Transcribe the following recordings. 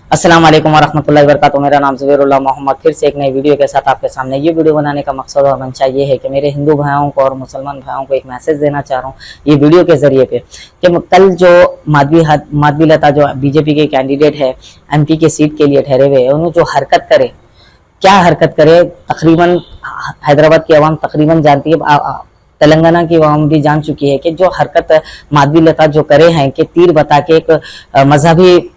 अस्सलाम वालेकुम वरहमतुल्लाहि वबरकातुहू। मेरा नाम ज़ुबैरुल्लाह मोहम्मद फिर से एक नई वीडियो के साथ आपके सामने। ये वीडियो बनाने का मकसद और मंशा ये है कि मेरे हिंदू भाइयों को और मुसलमान भाइयों को एक मैसेज देना चाह रहा हूँ ये वीडियो के जरिए पे कि कल जो माधवी लता जो बीजेपी के कैंडिडेट है एमपी के सीट के लिए ठहरे हुए, उन्होंने जो हरकत करे, क्या हरकत करे, तकरीबन हैदराबाद की आवाम तकरीबन जानती है, तेलंगाना की आवाम भी जान चुकी है कि जो हरकत माधवी लता जो करे हैं कि तीर बता के एक मजहबी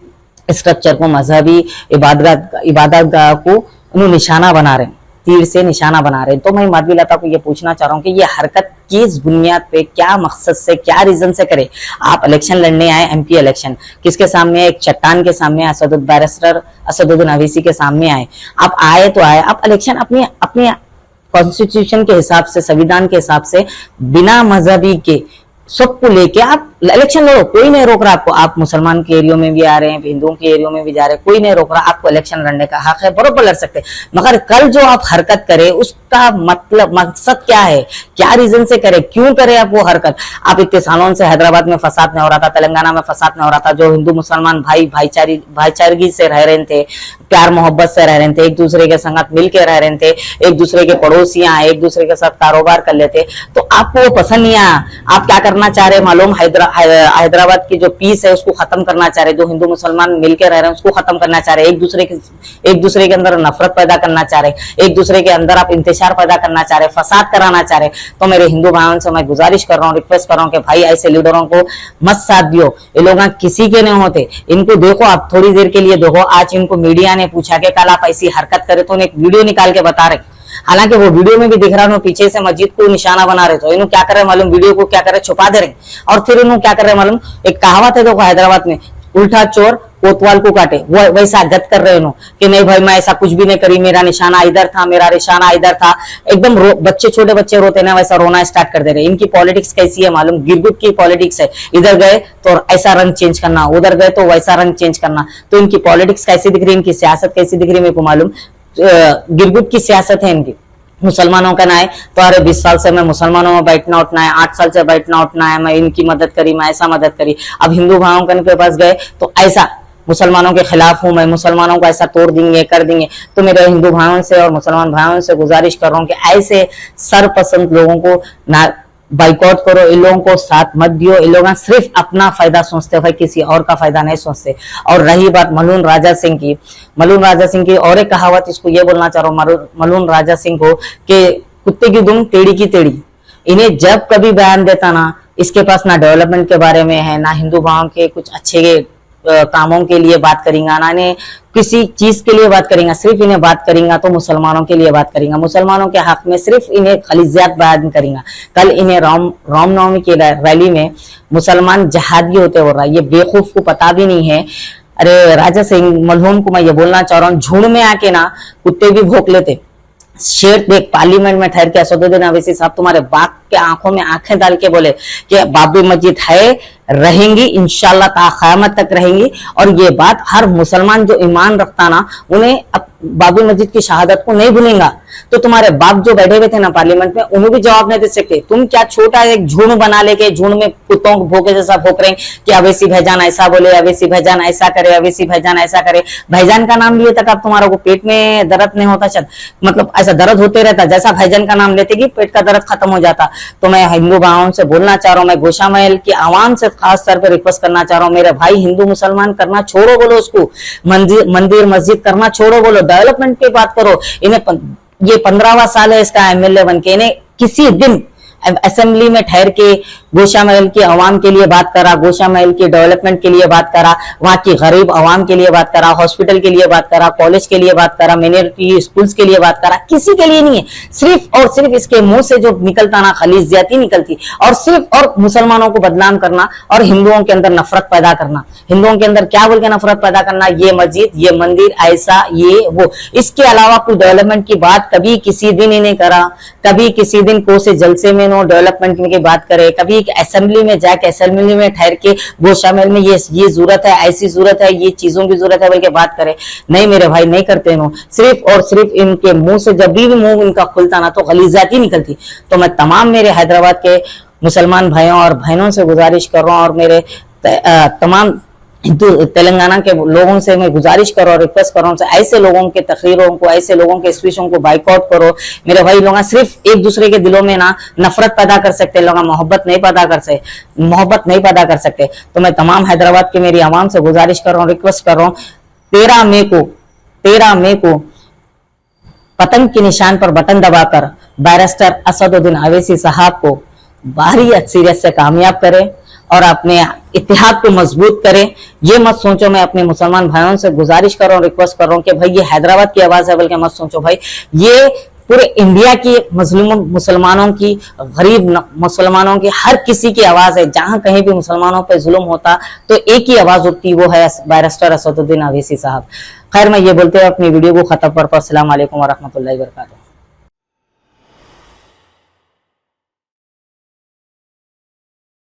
स्ट्रक्चर को, मजहबी इबादत को उन्हें निशाना बना रहे हैं, तीर से निशाना बना रहे हैं। तो मैं माधवी लता को ये पूछना चाह रहा हूँ कि ये हरकत किस बुनियाद पे, क्या मकसद से, क्या रीजन से करे। आप इलेक्शन लड़ने आए, एमपी इलेक्शन, किसके सामने? एक चट्टान के सामने, बैरिस्टर असदुद्दीन अवैसी के सामने आए। आप आए तो आए, आप इलेक्शन अपनी अपनी कॉन्स्टिट्यूशन के हिसाब से, संविधान के हिसाब से, बिना मजहबी के सबको लेके आप इलेक्शन लड़ो, कोई नहीं रोक रहा आपको। आप मुसलमान के एरियो में भी आ रहे हैं, हिंदुओं के एरियो में भी जा रहे हैं, कोई नहीं रोक रहा आपको। इलेक्शन लड़ने का हक है, बरोबर लड़ सकते। मगर कल जो आप हरकत करे उसका मतलब, मकसद क्या है, क्या रीजन से करे, क्यों करे आप वो हरकत? आप इतने सालों से हैदराबाद में फसाद नहीं हो रहा था, तेलंगाना में फसाद नहीं हो रहा था, जो हिंदू मुसलमान भाईचारगी से रह रहे थे, प्यार मोहब्बत से रह रहे थे, एक दूसरे के संगत मिल के रह रहे थे, एक दूसरे के पड़ोसियां, एक दूसरे के साथ कारोबार कर लेते। तो आपको वो पसंद नहीं आया। आप क्या करना चाह रहे मालूम? हैदराबाद की जो पीस है उसको खत्म करना चाह रहे, जो हिंदू मुसलमान मिलकर रह रहे हैं उसको खत्म करना चाह रहे, एक दूसरे के अंदर नफरत पैदा करना चाह रहे, एक दूसरे के अंदर आप इंतशार पैदा करना चाह रहे, फसाद कराना चाह रहे। तो मेरे हिंदू भाइयों से मैं गुजारिश कर रहा हूँ, रिक्वेस्ट कर रहा हूँ कि भाई ऐसे लीडरों को मत साथ दियो। ये लोग किसी के नहीं होते, इनको देखो, आप थोड़ी देर के लिए देखो। आज इनको मीडिया ने पूछा कि कल आप ऐसी हरकत करे, तो एक वीडियो निकाल के बता रहे, हालांकि वो वीडियो में भी दिख रहा है पीछे से मस्जिद को निशाना बना रहे। तो इन्हों क्या कर रहे मालूम? वीडियो को क्या कर रहे, छुपा दे रहे। और फिर इन्हों क्या कर रहे मालूम? एक कहावत है देखो हैदराबाद में, उल्टा चोर कोतवाल को काटे, वो वैसा गत कर रहे हैं कि नहीं भाई मैं ऐसा कुछ भी नहीं करी, मेरा निशाना इधर था, मेरा निशाना इधर था। एकदम बच्चे, छोटे बच्चे रोते ना वैसा रोना स्टार्ट कर दे रहे। इनकी पॉलिटिक्स कैसी है मालूम? गिरगुट की पॉलिटिक्स है। इधर गए तो ऐसा रंग चेंज करना, उधर गए तो वैसा रंग चेंज करना। तो इनकी पॉलिटिक्स कैसी दिख रही है, इनकी सियासत कैसी दिख रही है मेरे को मालूम? गिरगुट की सियासत है इनकी। मुसलमानों का ना है तो अरे 20 साल से मैं मुसलमानों में बैठना उठना है, 8 साल से बैठना उठना है, मैं इनकी मदद करी, मैं ऐसा मदद करी। अब हिंदू भाइयों के पास गए तो ऐसा मुसलमानों के खिलाफ हूं मैं, मुसलमानों को ऐसा तोड़ देंगे, कर देंगे। तो मेरे हिंदू भाइयों से और मुसलमान भाइयों से गुजारिश कर रहा हूं कि ऐसे सरपसंद लोगों को ना बाइकआउट करो, इन लोगों को साथ मत दियो। इन लोग सिर्फ अपना फायदा सोचते हैं, किसी और का फायदा नहीं सोचते। और रही बात मलून राजा सिंह की और एक कहावत, इसको ये बोलना चाह रहा हूँ मलून राजा सिंह को कि कुत्ते की दुम टेढ़ी की टेढ़ी। इन्हें जब कभी बयान देता ना, इसके पास ना डेवलपमेंट के बारे में है, ना हिंदू भाइयों के कुछ अच्छे कामों के लिए बात करेंगे, ना इन्हें किसी चीज के लिए बात करेंगे। सिर्फ इन्हें बात करेंगे तो मुसलमानों के लिए बात करेंगे, मुसलमानों के हक में सिर्फ इन्हें खलीजियात बयान करेंगे। कल इन्हें रामनवमी की रैली में मुसलमान जहादी होते हो रहा है, ये बेवकूफ को पता भी नहीं है। अरे राजा सिंह मलहूम को मैं ये बोलना चाह रहा हूँ, झुंड में आके ना कुत्ते भी भौंक लेते। शेर देख पार्लियामेंट में ठहर के असदुद्दीन अवैसी साहब तुम्हारे बाप के आंखों में आंखें डाल के बोले कि बाबरी मस्जिद है, रहेंगी इंशाल्लाह ता क़यामत तक रहेंगी। और ये बात हर मुसलमान जो ईमान रखता ना, उन्हें बाबरी मस्जिद की शहादत को नहीं भूलेगा। तो तुम्हारे बाप जो बैठे हुए थे ना पार्लियामेंट में, उन्हें भी जवाब नहीं दे सकते। तुम क्या छोटा एक झुंड बना लेके झुंड में कुत्तों को भोके जैसा भोंक रहे कि अवैसी भाईजान ऐसा बोले, अवैसी भाईजान ऐसा करे, अवैसी भाईजान ऐसा करे। भाईजान का नाम लिए तक अब तुम्हारा को पेट में दर्द नहीं होता, शायद मतलब ऐसा दर्द होते रहता, जैसा भाईजान का नाम लेते कि पेट का दर्द खत्म हो जाता। तो मैं हिंदू भाइयों से बोलना चाह रहा हूँ, मैं गोशा महल की आवाम से खास तौर पर रिक्वेस्ट करना चाह रहा हूँ, मेरे भाई हिंदू मुसलमान करना छोड़ो, बोलो उसको मंदिर मस्जिद करना छोड़ो, बोलो डेवलपमेंट की बात करो। इन्हें ये 15वां साल है इसका एमएलए बन के, इन्हें किसी दिन असेंबली में ठहर के गोशा महल की आवाम के लिए बात करा, गोशा महल की डेवलपमेंट के लिए बात करा, वहां की गरीब आवाम के लिए बात करा, हॉस्पिटल के लिए बात करा, कॉलेज के लिए बात करा, मिनोरिटी स्कूल्स के लिए बात करा। किसी के लिए नहीं है, सिर्फ और सिर्फ इसके मुंह से जो निकलता ना खलीजियाती निकलती, और सिर्फ और मुसलमानों को बदनाम करना और हिंदुओं के अंदर नफरत पैदा करना। हिंदुओं के अंदर क्या बोल के नफरत पैदा करना, ये मस्जिद, ये मंदिर, ऐसा, ये वो। इसके अलावा कोई डेवलपमेंट की बात कभी किसी दिन इन्हें करा, कभी किसी दिन को से जलसे में नो डेवलपमेंट की बात करे, कभी असेंबली में जाके असेंबली में ठहर के गोशा महल में ये जरूरत है, ऐसी जरूरत है, ये चीजों की जरूरत है बोल के बात करे। नहीं मेरे भाई, नहीं करते नो। सिर्फ और सिर्फ इनके मुंह से जब भी मुंह इनका खुलता ना तो गलीजाती निकलती। तो मैं तमाम मेरे हैदराबाद के मुसलमान भाइयों और बहनों से गुजारिश कर रहा हूँ और मेरे तमाम तेलंगाना के लोगों से मैं गुजारिश करो और रिक्वेस्ट करो, ऐसे लोगों के तकरीरों को, ऐसे लोगों के स्पीचों को बाइकआउट करो। मेरे भाई लोग सिर्फ एक दूसरे के दिलों में ना नफरत पैदा कर सकते, लोग मोहब्बत नहीं पैदा कर सकते। तो मैं तमाम हैदराबाद की मेरी आवाम से गुजारिश कर रहा हूँ, रिक्वेस्ट कर रहा हूँ, 13 मई को पतंग के निशान पर बटन दबाकर बैरिस्टर असदुद्दीन अवैसी साहब को बाहरी अक्सरियत से कामयाब करें और अपने इत्तेहाद को मजबूत करें। ये मत सोचो, मैं अपने मुसलमान भाइयों से गुजारिश कर रहा हूँ, रिक्वेस्ट कर रहा हूँ कि भाई ये हैदराबाद की आवाज है, बल्कि मत सोचो भाई ये पूरे इंडिया की मुसलमानों की, गरीब मुसलमानों की, हर किसी की आवाज है। जहां कहीं भी मुसलमानों पर जुल्म होता तो एक ही आवाज उठती, वो है बैरिस्टर असदुद्दीन अवैसी साहब। खैर, मैं ये बोलते हुए अपनी वीडियो को खत्म करता हूं। अस्सलाम वालेकुम व रहमतुल्लाहि व बरकातहू।